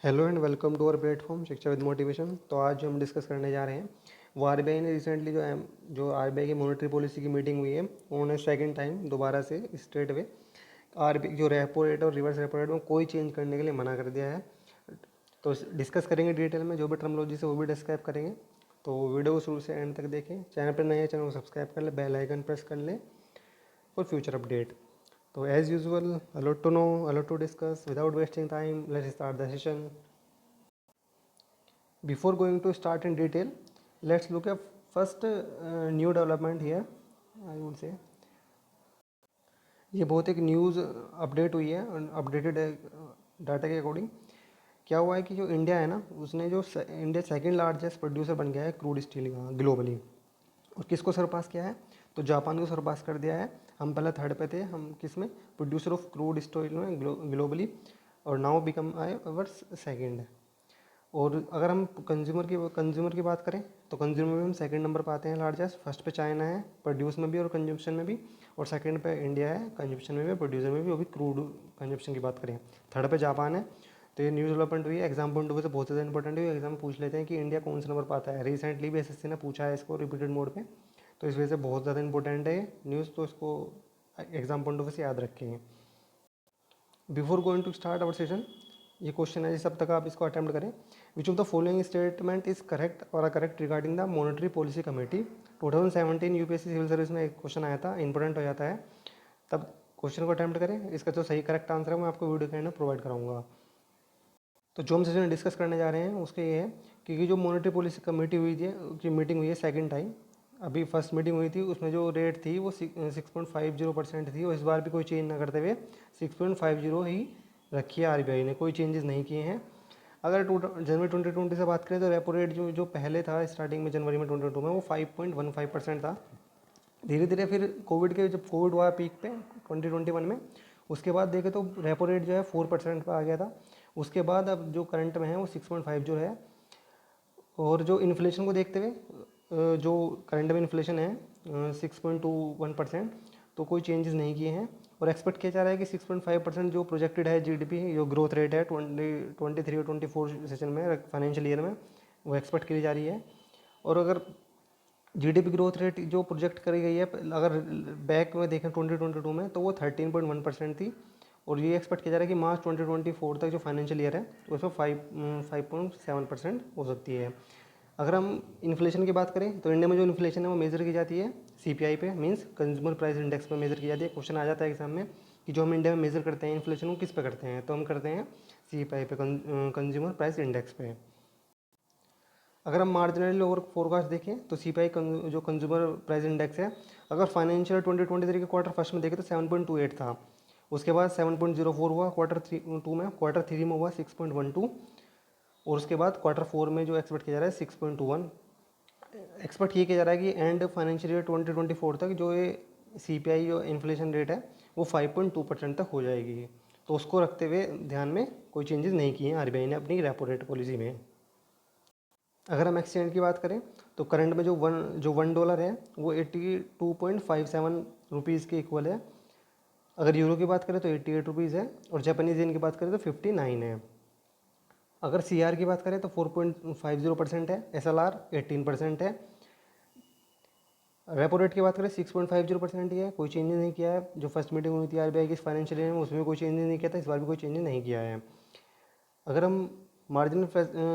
Hello and welcome to our platform Shiksha with motivation. तो आज जो हम डिस्कस करने जा रहे हैं वो आरबीआई ने रिसेंटली जो आरबीआई की मॉनेटरी पॉलिसी की मीटिंग हुई है उन्होंने सेकंड टाइम दोबारा से स्ट्रेट वे आरबीआई जो रेपो रेट और रिवर्स रेपो रेट में कोई चेंज करने के लिए मना कर दिया है। तो डिस्कस करेंगे डिटेल में, जो भी टर्मोलॉजी से वो भी डिस्क्राइब करेंगे। तो वीडियो को शुरू से एंड तक देखें। चैनल पर नए हैं, चैनल को सब्सक्राइब कर ले, बेल आइकन प्रेस कर लें फॉर फ्यूचर अपडेट। तो as usual, a lot to know, a lot to discuss. Without wasting time, let's start the session. Before going to start in detail, let's look at first new development here. I would say ये बहुत एक news update हुई है, updated data के according. क्या हुआ है कि जो इंडिया है ना, उसने जो इंडिया सेकंड लार्जेस्ट प्रोड्यूसर बन गया है क्रूड स्टील का ग्लोबली। और किसको सरपास किया है? तो जापान को सरपास कर दिया है। हम पहले थर्ड पे थे, हम किस में? प्रोड्यूसर ऑफ क्रूड स्टील में ग्लोबली। और नाउ बिकम आए अवर सेकेंड। और अगर हम कंज्यूमर की बात करें तो कंज्यूमर में हम सेकंड नंबर पे आते हैं लार्जेस्ट। फर्स्ट पे चाइना है प्रोड्यूस में भी और कंजम्पशन में भी, और सेकंड पे इंडिया है कंजम्पशन में भी, प्रोड्यूसर में भी, वो भी क्रूड कंजम्पशन की बात करें। थर्ड पे जापान है। तो ये न्यूज़ डेवलपमेंट हुई है, एग्जाम पॉइंट ऑफ व्यू से बहुत ज़्यादा इंपॉर्टेंट है। एग्जाम पूछ लेते हैं कि इंडिया कौन सा नंबर पाता है। रिसेंटली भी एसएससी ने पूछा है इसको रिपीटेड मोड पे, तो इस वजह से बहुत ज़्यादा इंपॉर्टेंट है ये न्यूज़। तो इसको एग्जाम पॉइंट ऑफ व्यू से याद रखेंगे। Before going to start our session, ये क्वेश्चन है, जिस अब तक आप इसको अटेम्प्ट करें। Which of the following statement is correct और correct regarding the monetary policy committee. 2017 UPSC civil service में एक क्वेश्चन आया था, इंपॉर्टेंट हो जाता है, तब क्वेश्चन को अटेम्प्ट करें। इसका जो सही करेक्ट आंसर है मैं आपको वीडियो के एंड में प्रोवाइड कराऊंगा। तो जो हम सेशन डिस्कस करने जा रहे हैं उसके ये है कि जो मॉनेटरी पॉलिसी कमेटी हुई थी, की मीटिंग हुई है सेकेंड टाइम। अभी फर्स्ट मीटिंग हुई थी, उसमें जो रेट थी वो 6.50% थी, और इस बार भी कोई चेंज ना करते हुए 6.50 ही रखी है आरबीआई ने, कोई चेंजेस नहीं किए हैं। अगर जनवरी 2020 से बात करें तो रेपो रेट जो पहले था स्टार्टिंग में जनवरी में 2022 में, वो 5.15% था। धीरे धीरे फिर कोविड के, जब कोविड हुआ पीक पे 2021 में, उसके बाद देखें तो रेपो रेट जो है 4% पर आ गया था। उसके बाद अब जो करंट में है वो 6.50 है। और जो इन्फ्लेशन को देखते हुए जो करंट में इन्फ्लेशन है 6.21%, तो कोई चेंजेस नहीं किए हैं। और एक्सपेक्ट किया जा रहा है कि 6.5% जो प्रोजेक्टेड है जीडीपी जो ग्रोथ रेट है 2023 और 24 सेशन में, फाइनेंशियल ईयर में, वो एक्सपेक्ट की जा रही है। और अगर जीडीपी ग्रोथ रेट जो प्रोजेक्ट करी गई है, अगर बैक में देखें 2022 में, तो वो 13.1% थी। और ये एक्सपेक्ट किया जा रहा है कि मार्च 2024 तक जो फाइनेंशियल ईयर है उसमें 5.7% हो सकती है। अगर हम इन्फ्लेशन की बात करें तो इंडिया में जो इन्फ्लेशन है वो मेज़र की जाती है सीपीआई पे, मींस कंज्यूमर प्राइस इंडेक्स पे मेज़र की जाती है। क्वेश्चन आ जाता है एग्जाम में कि जो हम इंडिया में मेज़र करते हैं इन्फ्लेशन को किस पे करते हैं, तो हम करते हैं सीपीआई पे, कंज्यूमर प्राइस इंडेक्स पे। अगर हम मार्जिनल लोअर फोरकास्ट देखें तो सीपीआई जो कंज्यूमर प्राइस इंडेक्स है, अगर फाइनेंशियल 2023 के क्वार्टर फर्स्ट में देखें तो 7.28 था। उसके बाद 7.04 हुआ क्वार्टर 2 में, क्वार्टर 3 में हुआ 6.12, और उसके बाद क्वार्टर 4 में जो एक्सपेक्ट किया जा रहा है 6.21। एक्सपेक्ट ये किया जा रहा है कि एंड फाइनेंशियल ईयर 2024 तक जो ये सीपीआई जो इन्फ्लेशन रेट है वो 5.2% तक हो जाएगी। तो उसको रखते हुए ध्यान में कोई चेंजेस नहीं किए हैं आरबीआई ने अपनी रेपो रेट पॉलिसी में। अगर हम एक्सचेंज की बात करें तो करंट में जो वन डॉलर है वो 82.57 रुपीज़ के इक्वल है। अगर यूरो की बात करें तो 88 रुपीज़ है, और जापानीज येन की बात करें तो 59 है। अगर सीआर की बात करें तो 4.50% है, एसएलआर 18% है। रेपो रेट की बात करें 6.50% ही है, कोई चेंजेस नहीं किया है। जो फर्स्ट मीटिंग हुई थी आरबीआई की फाइनेंशियल ईयर में उसमें कोई चेंजेस नहीं किया था, इस बार भी कोई चेंजेस नहीं किया है। अगर हम मार्जिनल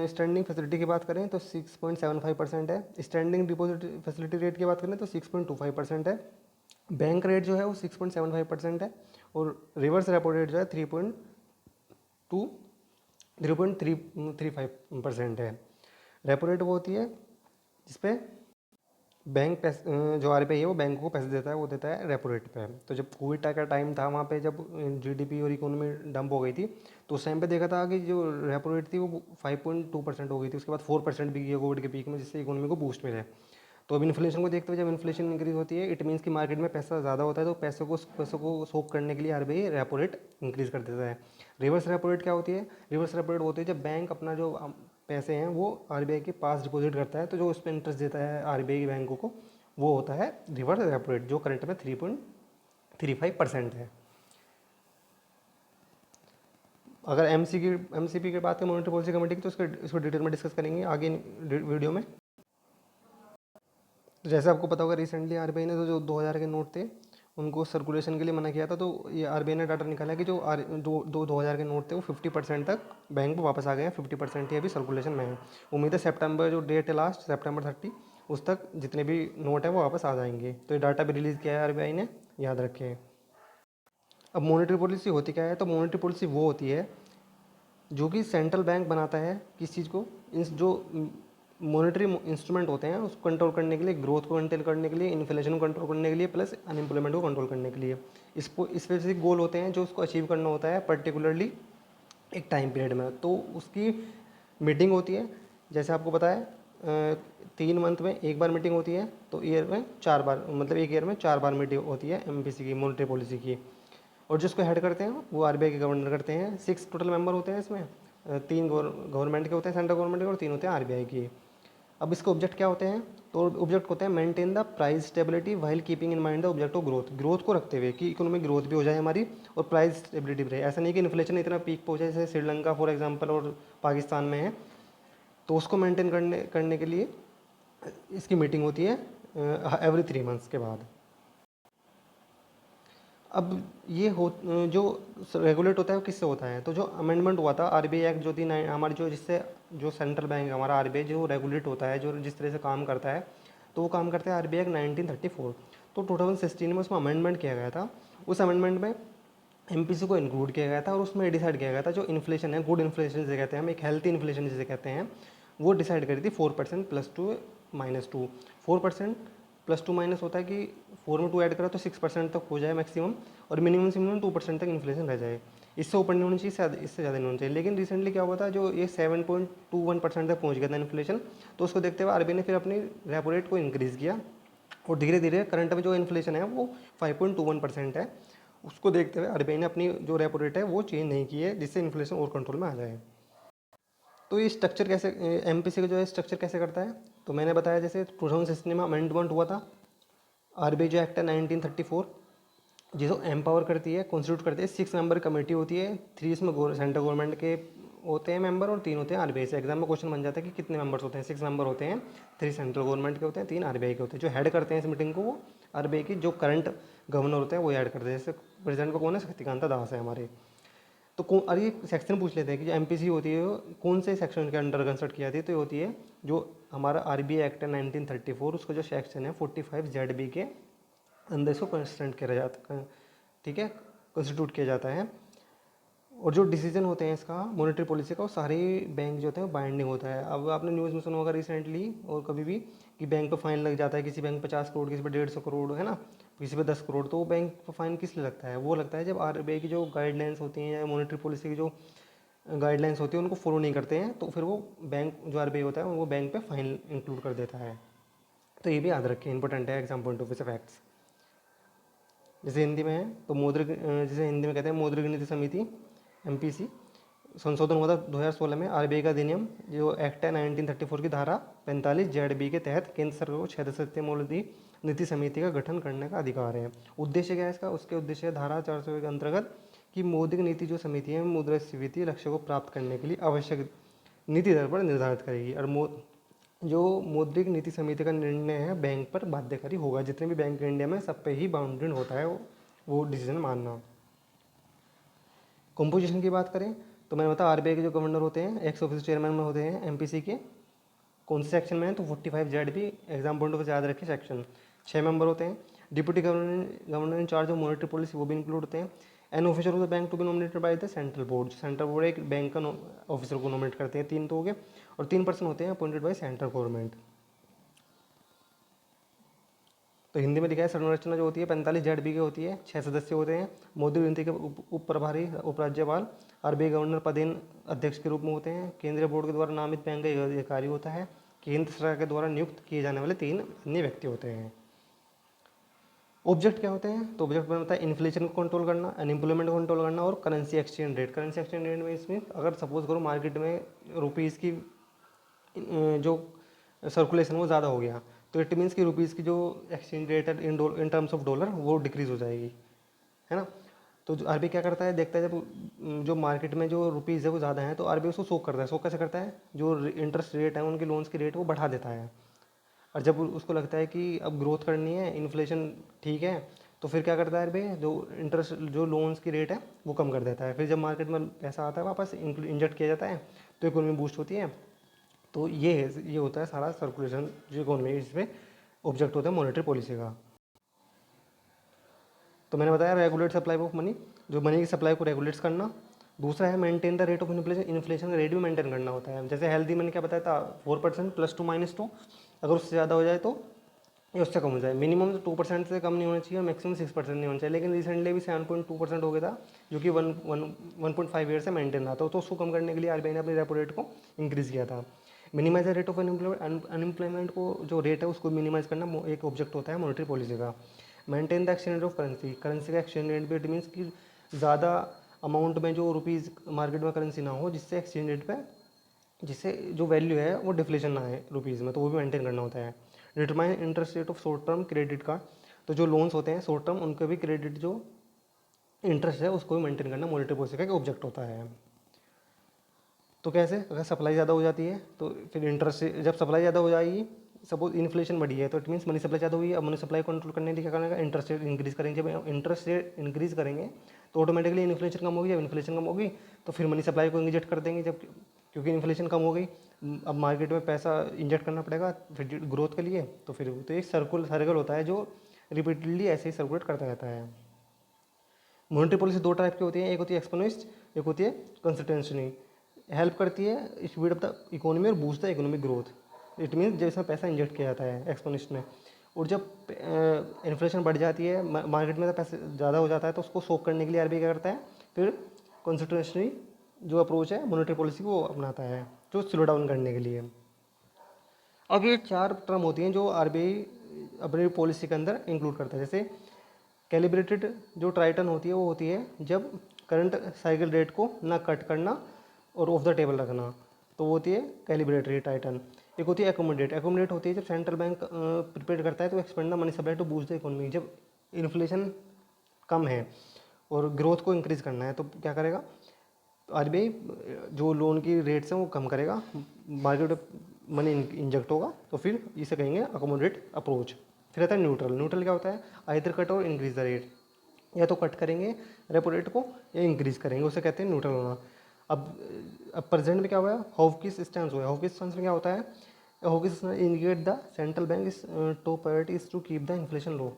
स्टैंडिंग फैसिलिटी की बात करें तो 6.75% है। स्टैंडिंग डिपॉजिट फैसिलिटी रेट की बात करें तो 6.25% है। बैंक रेट जो है वो 6.75% है। और रिवर्स रेपो रेट जो है 3.35% है। रेपो रेट वो होती है जिसपे बैंक जो आरबीआई है वो बैंक को पैसे देता है, वो देता है रेपो रेट पे। तो जब कोविड का टाइम था वहाँ पे, जब जीडीपी और इकोनॉमी डंप हो गई थी, तो उस टाइम पे देखा था कि जो रेपो रेट थी वो 5.2% हो गई थी। उसके बाद 4% भी किया कोविड के पीक में, जिससे इकोनॉमी को बूस्ट मिले। तो अब इन्फ्लेशन को देखते हुए जब इन्फ्लेशन इंक्रीज होती है, इट मीन्स कि मार्केट में पैसा ज़्यादा होता है, तो पैसों को सोक करने के लिए आरबीआई रेपो रेट इंक्रीज कर देता है। रिवर्स रेपो रेट क्या होती है? रिवर्स रेपो रेट होती है जब बैंक अपना जो पैसे हैं वो आरबीआई के पास डिपॉजिट करता है, तो जो उस पर इंटरेस्ट देता है आरबीआई बैंकों को, वो होता है रिवर्स रेपो रेट, जो करंट में 3.35% है। अगर एमसीपी की बात करें मॉनेटरी पॉलिसी कमेटी की, तो इसको डिटेल में डिस्कस करेंगे आगे वीडियो में। तो जैसे आपको पता होगा रिसेंटली आरबीआई ने तो जो 2000 के नोट थे उनको सर्कुलेशन के लिए मना किया था, तो ये आरबीआई ने डाटा निकाला कि जो 2000 के नोट थे वो 50% तक बैंक में वापस आ गए हैं, 50% ही अभी सर्कुलेशन में है। उम्मीद है सितंबर जो डेट है लास्ट सितंबर 30 उस तक जितने भी नोट हैं वो वापस आ जाएंगे। तो ये डाटा भी रिलीज़ किया है आरबीआई ने, याद रखें। अब मॉनेटरी पॉलिसी होती क्या है, तो मॉनेटरी पॉलिसी वो होती है जो कि सेंट्रल बैंक बनाता है किस चीज़ को, जो मॉनेटरी इंस्ट्रूमेंट होते हैं उसको कंट्रोल करने के लिए, ग्रोथ को कंट्रोल करने के लिए, इन्फ्लेशन को कंट्रोल करने के लिए, प्लस अनएम्प्लॉयमेंट को कंट्रोल करने के लिए। इसको स्पेसिफिक गोल होते हैं जो उसको अचीव करना होता है पर्टिकुलरली एक टाइम पीरियड में। तो उसकी मीटिंग होती है, जैसे आपको पता है 3 मंथ में एक बार मीटिंग होती है, तो ईयर में 4 बार, मतलब एक ईयर में 4 बार मीटिंग होती है एमपीसी की, मॉनेटरी पॉलिसी की। और जिसको हेड करते हैं वो आरबीआई के गवर्नर करते हैं। 6 टोटल मेंबर होते हैं इसमें, 3 गवर्नमेंट के होते हैं, सेंट्रल गवर्नमेंट के, और 3 होते हैं आरबीआई के। अब इसके ऑब्जेक्ट क्या होते हैं, तो ऑब्जेक्ट होते हैं maintain the price stability while keeping in mind the object of growth, growth को रखते हुए कि इकोनॉमिक ग्रोथ भी हो जाए हमारी और प्राइस स्टेबिलिटी भी रहे। ऐसा नहीं कि इन्फ्लेशन इतना पीक पे हो जाए जैसे श्रीलंका फॉर एग्जांपल और पाकिस्तान में है, तो उसको मेंटेन करने के लिए इसकी मीटिंग होती है एवरी 3 मंथ्स के बाद। अब ये हो जो रेगुलेट होता है वो किससे होता है, तो जो अमेंडमेंट हुआ था आरबीआई एक्ट जो थी हमारी, जो जिससे जो सेंट्रल बैंक है हमारा आरबीआई जो रेगुलेट होता है, जो जिस तरह से काम करता है, तो वो काम करता है आरबीआई एक्ट 1934। तो 2016 में उसमें अमेंडमेंट किया गया था। उस अमेंडमेंट में एमपीसी को इंक्लूड किया गया था और उसमें डिसाइड किया गया था जो इन्फ्लेशन है, गुड इन्फ्लेशन जिसे कहते हैं हम, एक हेल्थी इन्फ्लेशन जिसे कहते हैं, वो डिसाइड करी थी 4% +2 -2। 4% +2 माइनस होता है कि 4 में 2 ऐड करा तो 6% तक हो जाए मैक्सिमम, और मिनिमम से मिनिमम 2% तक इन्फ्लेशन रह जाए। इससे ऊपर नहीं होनी चाहिए, इससे ज़्यादा नहीं होना चाहिए। लेकिन रिसेंटली क्या हुआ था, जो ये 7.21% तक पहुँच गया था इन्फ्लेशन, तो उसको देखते हुए आरबीआई ने फिर अपनी रेपो रेट को इंक्रीज़ किया और धीरे धीरे करंट में जो इन्फ्लेशन है वो 5.21% है। उसको देखते हुए आरबीआई ने अपनी जो रेपो रेट है वो चेंज नहीं की है, जिससे इन्फ्लेशन और कंट्रोल में आ जाए। तो ये स्ट्रक्चर कैसे, एमपीसी का जो है स्ट्रक्चर कैसे करता है, तो मैंने बताया जैसे 2016 में अमेंडमेंट हुआ था, आरबीआई जो एक्ट है 1934 जिसको एम्पावर करती है, कॉन्स्टिट्यूट करती है। 6 मेंबर कमेटी होती है, 3 इसमें सेंट्रल गवर्नमेंट के होते हैं मेंबर और 3 होते हैं आरबीआई से। एग्जाम में क्वेश्चन बन जाता है कि कितने मेंबर्स होते हैं, 6 मेंबर होते हैं, 3 सेंट्रल गवर्नमेंट के होते हैं, 3 आरबीआई के होते हैं। जो हेड करते हैं इस मीटिंग को वो आरबीआई की जो करंट गवर्नर होते हैं वो हेड करते हैं। जैसे प्रेसिडेंट को कौन है, शक्तिकांता दास है हमारे। तो कौन, अरे ये सेक्शन पूछ लेते हैं कि जो एमपीसी होती है वो कौन से सेक्शन के अंडर कंस्ट्रक्ट किया थी, तो ये होती है जो हमारा आरबीआई एक्ट है 1934 उसका जो सेक्शन है 45 ZB के अंदर इसको कंस्टेंट किया जाता है, ठीक है, कॉन्स्टिट्यूट किया जाता है। और जो डिसीजन होते हैं इसका मॉनेटरी पॉलिसी का, वो सारे बैंक जो होते हैं बाइंडिंग होता है। अब आपने न्यूज़ में सुना होगा रिसेंटली और कभी भी कि बैंक पे फाइन लग जाता है, किसी बैंक 50 करोड़, किसी पे 150 करोड़, है ना, किसी पे 10 करोड़। तो वो बैंक पे फाइन किस लिए लगता है, वो लगता है जब आरबीआई की जो गाइडलाइंस होती हैं या मॉनेटरी पॉलिसी की जो गाइडलाइंस होती है उनको फॉलो नहीं करते हैं, तो फिर वो बैंक जो आरबीआई होता है वो बैंक पे फाइन इंक्लूड कर देता है। तो ये भी याद रखें, इंपॉर्टेंट है एग्जाम पॉइंट ऑफ व्यू से फैक्ट्स। जैसे हिंदी में है तो जैसे हिंदी में कहते हैं मौद्रिक नीति समिति एमपीसी संशोधन हुआ था 2016 में। आरबीआई का अधिनियम जो एक्ट है 1934 की धारा 45 ZB के तहत केंद्र सरकार को 6 सदस्यीय मौद्रिक नीति समिति का गठन करने का अधिकार है। उद्देश्य क्या है इसका, उसके उद्देश्य धारा 401 के अंतर्गत कि मौद्रिक नीति जो समिति है मुद्रास्फीति लक्ष्य को प्राप्त करने के लिए आवश्यक नीति दर पर निर्धारित करेगी। और जो मौद्रिक नीति समिति का निर्णय है बैंक पर बाध्यकारी होगा। जितने भी बैंक इंडिया में सब पे ही बाउंडेड होता है वो डिसीजन मानना। कंपोजिशन की बात करें तो मैंने बताया आरबीआई के जो गवर्नर होते हैं एक्स ऑफिस चेयरमैन में होते हैं एमपीसी के। कौन से सेक्शन में है, तो 45 ZB एग्जाम पॉइंट ऑफ याद रखिए सेक्शन। 6 मेंबर होते हैं। Deputy governor in charge of monetary policy वो भी इंक्लूड होते हैं। An officer of the bank to be nominated by the central board. Central board एक बैंक का ऑफिसर को नॉमिनेट करते हैं, 3 तो हो गए। और 3 पर्सन होते हैं अपॉइंटेड बाय सेंट्रल गवर्नमेंट। तो हिंदी में दिखाया संरचना जो होती है 45 ZB की होती है, 6 सदस्य होते हैं। मौद्रिक नीति के उप प्रभारी उपराज्यपाल आरबीआई गवर्नर पदेन अध्यक्ष के रूप में होते हैं। केंद्रीय बोर्ड के द्वारा नामित बैंक का अधिकारी होता है। केंद्र सरकार के द्वारा नियुक्त किए जाने वाले 3 अन्य व्यक्ति होते हैं। ऑब्जेक्ट क्या होते हैं, तो ऑब्जेक्ट में होता है इन्फ्लेशन को कंट्रोल करना, अनएम्प्लॉयमेंट को कंट्रोल करना और currency exchange rate. Currency exchange rate में इसमें अगर सपोज करो मार्केट में रुपीज़ की जो सर्कुलेशन वो ज़्यादा हो गया, तो इट मीन्स कि रुपीज़ की जो एक्सचेंज रेट है इन टर्म्स ऑफ डॉलर वो डिक्रीज़ हो जाएगी, है ना। तो आरबीआई क्या करता है, देखता है जब जो मार्केट में जो रुपीज़ है वो ज़्यादा है तो आरबीआई उसको सोक करता है। सोक कैसे करता है, जो इंटरेस्ट रेट है उनके लोन्स की रेट वो बढ़ा देता है। और जब उसको लगता है कि अब ग्रोथ करनी है, इन्फ्लेशन ठीक है, तो फिर क्या करता है आरबीआई, जो इंटरेस्ट जो लोन्स की रेट है वो कम कर देता है। फिर जब मार्केट में पैसा आता है वापस इंजेक्ट किया जाता है तो इकोनॉमी बूस्ट होती है। तो ये होता है सारा सर्कुलेशन जो इकोनॉमी, इसमें ऑब्जेक्ट होता है मॉनेटरी पॉलिसी का। तो मैंने बताया रेगुलेट सप्लाई ऑफ मनी, जो मनी की सप्लाई को रेगुलेट्स करना। दूसरा है maintain the rate of inflation, inflation का रेट भी मेंटेन करना होता है। जैसे हेल्दी मनी क्या बताया था, 4% +2 - 2, अगर उससे ज़्यादा हो जाए तो या उससे कम हो जाए। मिनिमम 2% से कम नहीं होना चाहिए और मैक्सिमम 6% नहीं होना चाहिए। लेकिन रिसेंटली भी 7.2% हो गया था, जो कि 1.5 ईयर से मेंटेन रहा था। तो उसको कम करने के लिए आरबीआई ने अपनी रेपो रेट को इंक्रीज़ किया था। Minimise the rate of unemployment को जो रेट है उसको मिनिमाइज करना एक ऑब्जेक्ट होता है मॉनेटरी पॉलिसी का। Maintain the exchange rate of currency, currency का एक्सचेंज रेट भी, इट मीन्स कि ज़्यादा अमाउंट में जो रुपीज़ मार्केट में करेंसी ना हो, जिससे एक्सचेंज रेट पे, जिससे जो वैल्यू है वो डिफ्लेशन ना आए रुपीज़ में, तो वो भी मेंटेन करना होता है। Determine interest rate of short term credit card, तो जो लोन्स होते हैं शॉर्ट टर्म उनके भी क्रेडिट जो इंटरेस्ट है उसको भी मेंटेन करना मॉनेटरी पॉलिसी का एक ऑब्जेक्ट होता है। तो कैसे, अगर सप्लाई ज़्यादा हो जाती है तो फिर इंटरेस्ट, जब सप्लाई ज़्यादा हो जाएगी, सपोज इन्फ्लेशन बढ़ी है तो इट मीन्स मनी सप्लाई ज़्यादा हुई है। अब मनी सप्लाई कंट्रोल करने के लिए क्या करना है, इंटरेस्ट रेट इंक्रीज़ करेंगे। जब इंटरेस्ट रेट इंक्रीज़ करेंगे तो ऑटोमेटिकली इन्फ्लेशन कम होगी। जब इन्फ्लेशन कम होगी तो फिर मनी सप्लाई को इंजेक्ट कर देंगे, जब क्योंकि इन्फ्लेशन कम हो गई, अब मार्केट में पैसा इंजेक्ट करना पड़ेगा फिर ग्रोथ के लिए। तो फिर तो एक सर्कल होता है जो रिपीटेडली ऐसे ही सर्कुलेट करता रहता है। मॉनेटरी पॉलिसी दो टाइप की होती है, एक होती है एक्सपोनेंस्ट, एक होती है कंसिस्टेंसी। हेल्प करती है स्पीड ऑफ द इकोनॉमी और boost the economic growth. It means जैसे पैसा इंजेक्ट किया जाता है एक्सपोनेंस्ट में, और जब इन्फ्लेशन बढ़ जाती है मार्केट में, तो पैसे ज़्यादा हो जाता है, तो उसको सोक करने के लिए आरबीआई क्या करता है, फिर कंसिस्टेंसी जो अप्रोच है मॉनेटरी पॉलिसी को वो अपनाता है, जो स्लो डाउन करने के लिए। अब ये 4 टर्म होती हैं जो आरबीआई अपनी पॉलिसी के अंदर इंक्लूड करता है। जैसे कैलिब्रेटेड जो ट्राइटन होती है वो होती है जब करंट साइकिल रेट को ना कट करना और ऑफ द टेबल रखना, तो वो होती है कैलिब्रेटरी टाइटन। एक होती है एकोमोडेट, एकोमोडेट होती है जब सेंट्रल बैंक प्रिपेयर करता है तो expand the money supply to boost the economy. जब इन्फ्लेशन कम है और ग्रोथ को इंक्रीज़ करना है तो क्या करेगा, तो आरबीआई जो लोन की रेट्स हैं वो कम करेगा, मार्केट मनी इंजेक्ट होगा, तो फिर इसे कहेंगे अकोमोडेट अप्रोच। फिर आता है न्यूट्रल, न्यूट्रल क्या होता है, आइदर कट और इंक्रीज द रेट, या तो कट करेंगे रेपो रेट को या इंक्रीज करेंगे, उसे कहते हैं न्यूट्रल होना। अब प्रेजेंट में क्या हुआ है, हॉवकिस स्टैंस हुआ है। हॉवकिस स्टैंस में क्या होता है, hawkish indicate the central bank is top priority is to keep the inflation low.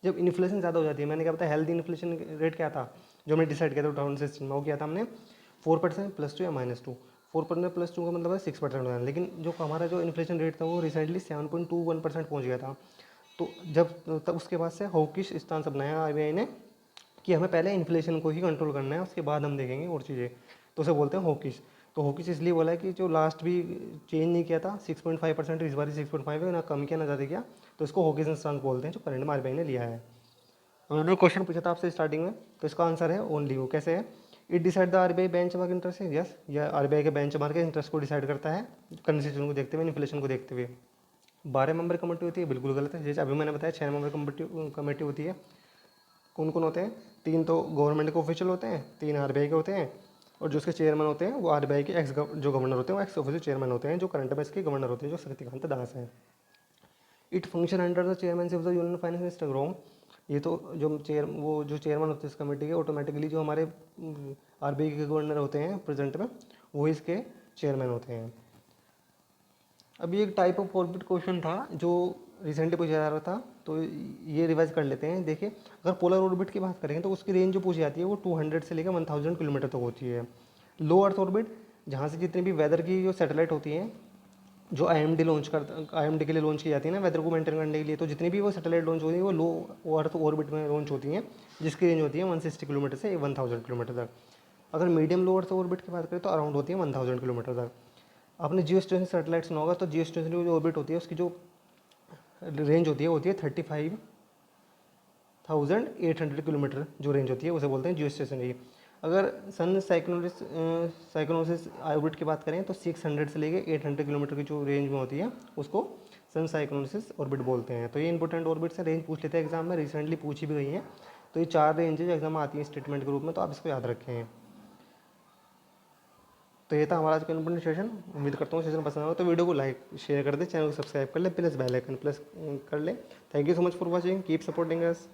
जब इन्फ्लेशन ज़्यादा हो जाती है, मैंने क्या बताया, हेल्दी इन्फ्लेशन रेट क्या था जो हमने डिसाइड किया था 2016 में, वो किया था हमने 4% +2 या -2। 4% +2 का मतलब है 6% हो जाना। लेकिन जो हमारा जो इन्फ्लेशन रेट था वो रिसेंटली 7.21% पहुँच गया था। तो जब तब उसके बाद से हॉकिश स्टांस अपनाया आरबीआई ने कि हमें पहले इन्फ्लेशन को ही कंट्रोल करना है, उसके बाद हम देखेंगे और चीज़ें, तो उसे बोलते हैं हॉकिश। तो हॉकिश इसलिए बोला है कि जो लास्ट भी चेंज नहीं किया था 6.5%, इस बार 6.5 है, ना कम किया ना ज़्यादा किया, तो इसको हॉकिश स्टांस बोलते हैं, जो करंट में आरबीआई ने लिया है। उन्होंने क्वेश्चन पूछा था आपसे स्टार्टिंग में, तो इसका आंसर है ओनली वो। कैसे है, it decide the RBI bench mark interest है, यस, यह आरबीआई के बेंच मार्क इंटरेस्ट को डिसाइड करता है कंडीशन को देखते हुए, इन्फ्लेशन को देखते हुए। 12 मेंबर कमेटी होती है, बिल्कुल गलत है। जैसे अभी मैंने बताया 6 मेंबर कमेटी होती है। कौन कौन होते हैं, 3 तो गवर्नमेंट के ऑफिशियल होते हैं, 3 आरबीआई के होते हैं, और जो उसके चेयरमैन होते हैं वो आरबीआई के जो गवर्नर होते हैं वो एक्स ऑफिशियल चेयरमैन होते हैं, जो करंट अफेयर्स के गवर्नर होते हैं, जो शक्तिकांत दास हैं। It function under the chairmanship of the union finance minister रोम। ये तो जो चेयरमैन होते हैं इस कमेटी के, ऑटोमेटिकली जो हमारे आरबीआई के गवर्नर होते हैं प्रेजेंट में, वो इसके चेयरमैन होते हैं। अभी एक टाइप ऑफ ऑर्बिट क्वेश्चन था जो रिसेंटली पूछा जा रहा था, तो ये रिवाइज कर लेते हैं। देखिए, अगर पोलर ऑर्बिट की बात करें तो उसकी रेंज जो पूछी जाती है वो 200 से लेकर 1000 किलोमीटर तक होती है। लो अर्थ ऑर्बिट, जहाँ से जितनी भी वेदर की जो सैटेलाइट होती हैं, जो आईएमडी के लिए लॉन्च की जाती है ना वेदर को मेंटेन करने के लिए, तो जितनी भी वो सैटेलाइट लॉन्च होती है वो लो अर्थ ऑर्बिट में लॉन्च होती हैं, जिसकी रेंज होती है 160 किलोमीटर से 1000 किलोमीटर तक। अगर मीडियम लो अर्थ ऑर्बिट की बात करें तो अराउंड होती है 1000 किलोमीटर तक। आपने जियो स्टेशन सैटेलाइट सुना होगा, तो जियो स्टेशन की जो ऑर्बिट होती है उसकी जो रेंज होती है वो होती है 35,800 किलोमीटर, जो रेंज होती है उसे बोलते हैं जियो स्टेशनरी। अगर सन साइक्लोसिस ऑर्बिट की बात करें तो 600 से लेके 800 किलोमीटर की जो रेंज में होती है उसको सन साइक्लोसिस ऑर्बिट बोलते हैं। तो ये इंपॉर्टेंट ऑर्बिट से रेंज पूछ लेते हैं एग्जाम में, रिसेंटली पूछी भी गई है, तो ये 4 रेंजेज एग्जाम में आती हैं स्टेटमेंट के रूप में, तो आप इसको याद रखें। तो ये था हमारा आज का इम्पोर्टेंट सेशन। उम्मीद करता हूँ सेशन पसंद आया तो वीडियो को लाइक शेयर कर दे, चैनल को सब्सक्राइब कर ले, प्लस बेल आइकन प्लस कर ले। Thank you so much for watching, keep supporting us.